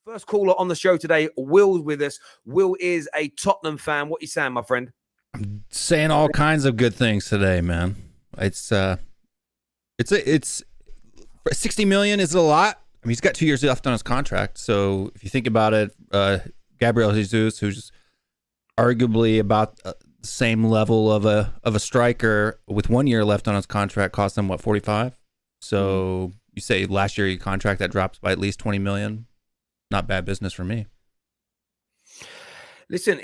First caller on the show today, Will's with us. Will is a Tottenham fan. What you saying, my friend? I'm saying all kinds of good things today, man. It's 60 million is a lot. I mean, he's got 2 years left on his contract. So if you think about it, Gabriel Jesus, who's arguably about the same level of a striker with 1 year left on his contract, cost him what, 45? So you say last year your contract that drops by at least 20 million. Not bad business for me. Listen,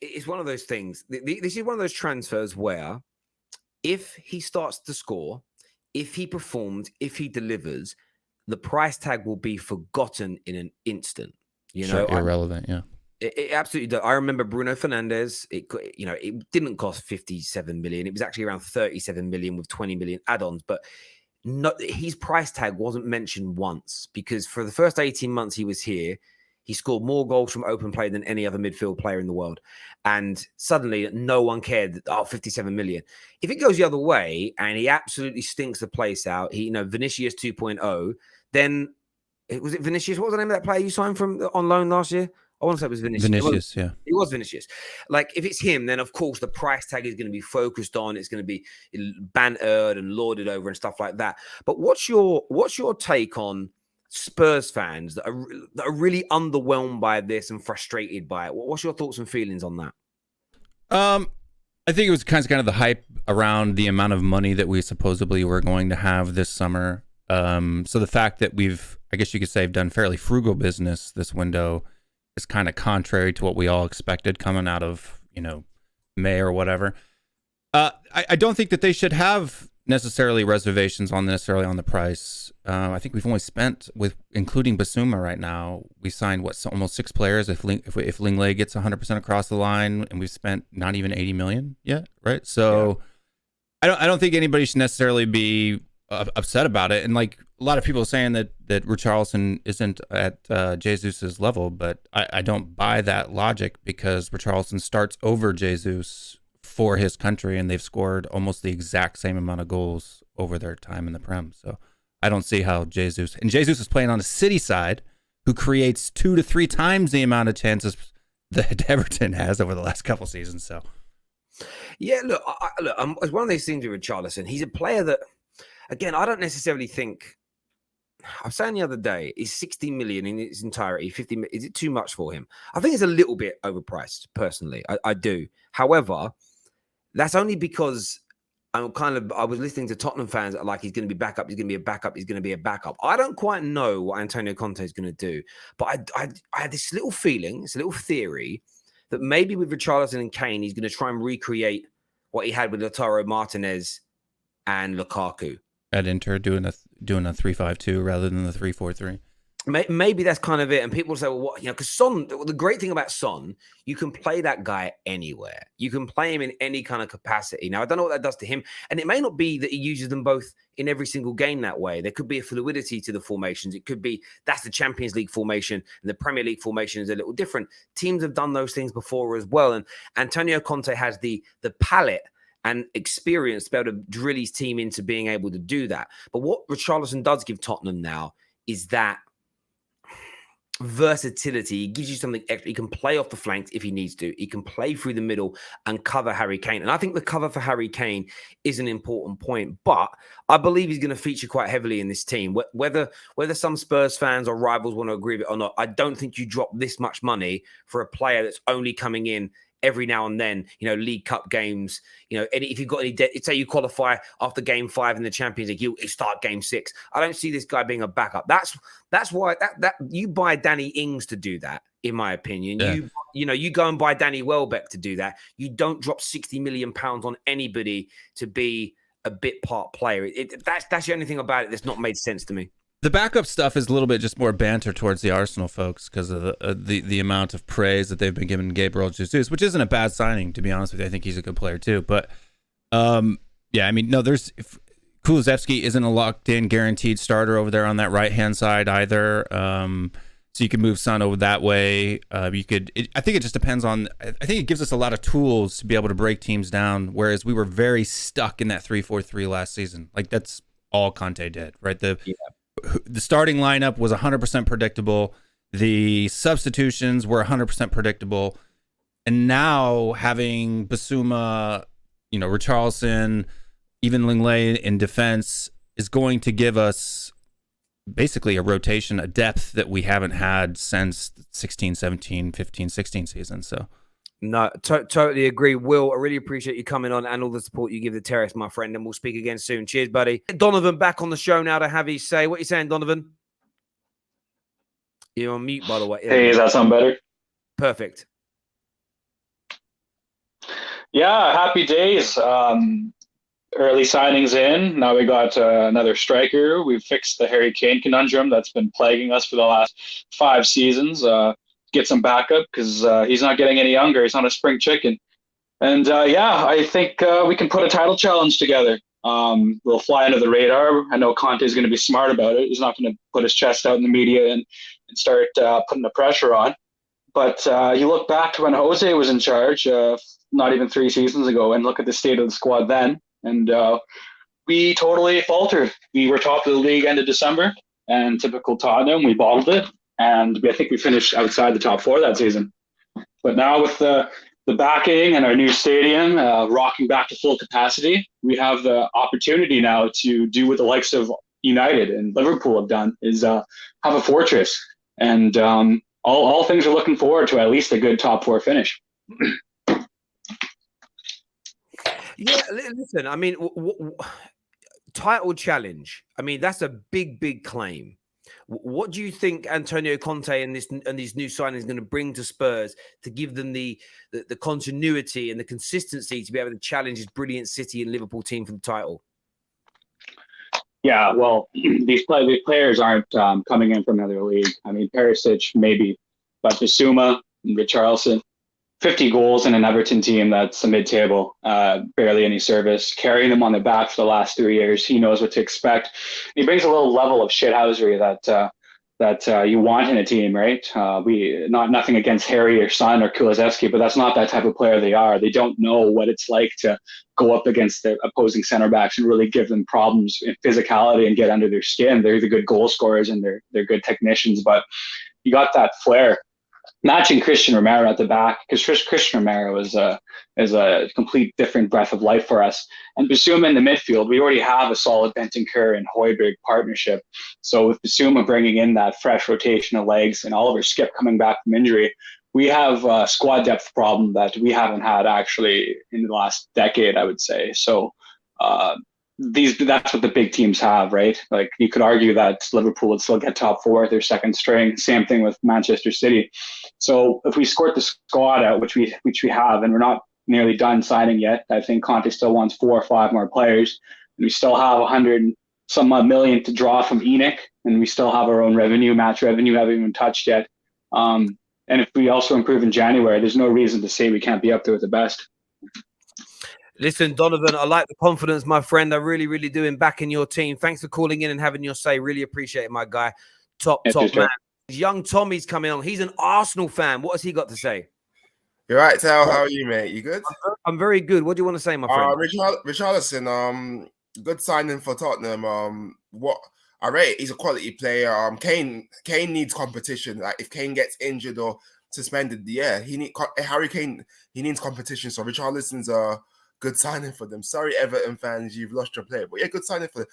it's one of those things. This is one of those transfers where if he starts to score, if he performs, if he delivers, the price tag will be forgotten in an instant. You know, irrelevant, yeah. It absolutely does. I remember Bruno Fernandes. It didn't cost 57 million. It was actually around 37 million with 20 million add-ons. But his price tag wasn't mentioned once because for the first 18 months he was here, he scored more goals from open play than any other midfield player in the world. And suddenly no one cared. 57 million. If it goes the other way and he absolutely stinks the place out, Vinicius 2.0, then was it Vinicius? What was the name of that player you signed from on loan last year? I want to say it was Vinicius. Yeah. It was Vinicius. Like, if it's him, then, of course, the price tag is going to be focused on. It's going to be bantered and lauded over and stuff like that. But what's your take on Spurs fans that are really underwhelmed by this and frustrated by it? What's your thoughts and feelings on that? I think it was kind of the hype around the amount of money that we supposedly were going to have this summer. So the fact that I guess you could say, have done fairly frugal business this window is kind of contrary to what we all expected coming out of, May or whatever. I don't think that they should have necessarily reservations on the price. I think we've only spent, including Basuma right now, we signed almost 6 players. If Lenglet gets 100% across the line, and we've spent not even 80 million yet, right? So yeah. I don't think anybody should necessarily be upset about it. And like a lot of people are saying that Richarlison isn't at Jesus's level, but I don't buy that logic because Richarlison starts over Jesus for his country, and they've scored almost the exact same amount of goals over their time in the Prem. So I don't see how Jesus is playing on the City side, who creates 2 to 3 times the amount of chances that Everton has over the last couple seasons. So yeah, look, it's one of these things with Richarlison. He's a player that, again, I don't necessarily think. I was saying the other day, is 60 million in its entirety, 50 million, is it too much for him? I think it's a little bit overpriced, personally. I do. However, that's only because I was listening to Tottenham fans that are like, he's going to be backup, he's going to be a backup, he's going to be a backup. I don't quite know what Antonio Conte is going to do, but I had this little feeling, this little theory, that maybe with Richarlison and Kane, he's going to try and recreate what he had with Lautaro Martinez and Lukaku at Inter, doing a 3-5-2 rather than the 3-4-3. Maybe that's kind of it. And people say, well, what, because Son, the great thing about Son, you can play that guy anywhere. You can play him in any kind of capacity. Now, I don't know what that does to him. And it may not be that he uses them both in every single game that way. There could be a fluidity to the formations. It could be that's the Champions League formation and the Premier League formation is a little different. Teams have done those things before as well. And Antonio Conte has the palette and experience to be able to drill his team into being able to do that. But what Richarlison does give Tottenham now is that versatility. He gives you something extra. He can play off the flanks if he needs to. He can play through the middle and cover Harry Kane. And I think the cover for Harry Kane is an important point. But I believe he's going to feature quite heavily in this team. Whether some Spurs fans or rivals want to agree with it or not, I don't think you drop this much money for a player that's only coming in every now and then, League Cup games, if you've got any, say you qualify after game 5 in the Champions League, you start game 6. I don't see this guy being a backup. That's why that you buy Danny Ings to do that, in my opinion. Yeah. You go and buy Danny Welbeck to do that. You don't drop 60 million pounds on anybody to be a bit part player. That's the only thing about it that's not made sense to me. The backup stuff is a little bit just more banter towards the Arsenal folks because of the amount of praise that they've been giving Gabriel Jesus, which isn't a bad signing, to be honest with you. I think he's a good player too. But Kulusevski isn't a locked-in, guaranteed starter over there on that right-hand side either. So you could move Son over that way. I think it just depends on. I think it gives us a lot of tools to be able to break teams down. Whereas we were very stuck in that 3-4-3 last season. Like that's all Conte did, right? The starting lineup was 100% predictable. The substitutions were 100% predictable. And now having Basuma, Richarlison, even Lenglet in defense is going to give us basically a rotation, a depth that we haven't had since 16, 17, 15, 16 season. So no, totally agree. Will, I really appreciate you coming on and all the support you give the Terrace, my friend, and we'll speak again soon. Cheers, buddy. Donovan back on the show now to have his say. What are you saying, Donovan? You're on mute, by the way. Hey, does that sound better? Perfect. Yeah, happy days. Early signings in. Now we got another striker. We've fixed the Harry Kane conundrum that's been plaguing us for the last 5 seasons. Get some backup because he's not getting any younger. He's not a spring chicken. And I think we can put a title challenge together. We'll fly under the radar. I know Conte is going to be smart about it. He's not going to put his chest out in the media and start putting the pressure on. But you look back to when Jose was in charge, not even 3 seasons ago, and look at the state of the squad then. And we totally faltered. We were top of the league end of December, and typical Tottenham, we bottled it. And I think we finished outside the top 4 that season. But now with the backing and our new stadium rocking back to full capacity, we have the opportunity now to do what the likes of United and Liverpool have done, is have a fortress. And all things are looking forward to at least a good top 4 finish. Yeah, listen, I mean, title challenge. I mean, that's a big claim. What do you think Antonio Conte and these new signings are going to bring to Spurs to give them the continuity and the consistency to be able to challenge this brilliant City and Liverpool team for the title? Yeah, well, these players aren't coming in from another league. I mean, Perisic maybe, but Basuma and Richarlison, 50 goals in an Everton team that's a mid-table, barely any service, carrying them on the back for the last 3 years. He knows what to expect. He brings a little level of shithousery that you want in a team, right? Nothing against Harry or Son or Kulusevski, but that's not that type of player they are. They don't know what it's like to go up against the opposing center backs and really give them problems in physicality and get under their skin. They're the good goal scorers and they're good technicians, but you got that flair. Matching Christian Romero at the back, because Christian Romero is a complete different breath of life for us. And Basuma in the midfield, we already have a solid Bentancur and Højbjerg partnership. So with Basuma bringing in that fresh rotation of legs and Oliver Skip coming back from injury, we have a squad depth problem that we haven't had actually in the last decade, I would say. So that's what the big teams have, right? Like you could argue that Liverpool would still get top 4, their second string. Same thing with Manchester City. So if we squirt the squad out, which we have, and we're not nearly done signing yet, I think Conte still wants 4 or 5 more players. And we still have 100 some odd million to draw from ENIC, and we still have our own match revenue, haven't even touched yet. And if we also improve in January, there's no reason to say we can't be up there with the best. Listen, Donovan, I like the confidence, my friend. I really, really do in backing your team. Thanks for calling in and having your say. Really appreciate it, my guy. Top man. Young Tommy's coming on. He's an Arsenal fan. What has he got to say? You're right, Tal. How are you, mate? You good? I'm very good. What do you want to say, my friend? Richarlison, good signing for Tottenham. What I rate, he's a quality player. Kane needs competition. Like if Kane gets injured or suspended, Harry Kane. He needs competition. So Richarlison's a good signing for them. Sorry, Everton fans, you've lost your player, but yeah, good signing for them.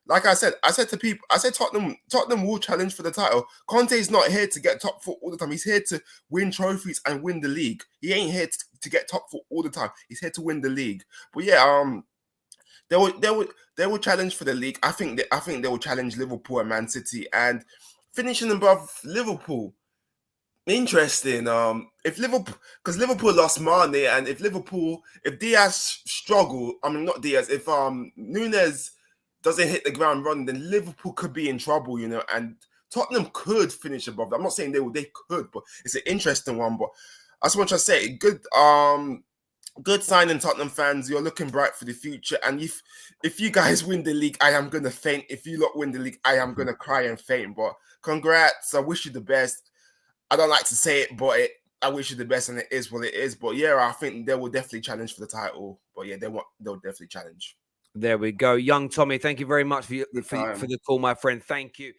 Like I said to people, Tottenham will challenge for the title. Conte's not here to get top 4 all the time. He's here to win trophies and win the league. He ain't here to get top 4 all the time. He's here to win the league. But yeah, they will challenge for the league. I think they will challenge Liverpool and Man City and finishing above Liverpool. Interesting. If Liverpool, because Liverpool lost Mane, and if Diaz struggle, if Nunes doesn't hit the ground running, then Liverpool could be in trouble, and Tottenham could finish above them. I'm not saying they could, but it's an interesting one. But I just want to say, good signing, Tottenham fans. You're looking bright for the future. And if you guys win the league, I am gonna faint. If you lot win the league, I am gonna cry and faint. But congrats. I wish you the best. I don't like to say it, but I wish you the best, and it is what it is. But yeah, I think they will definitely challenge for the title. But yeah, they'll definitely challenge. There we go. Young Tommy, thank you very much for the call, my friend. Thank you.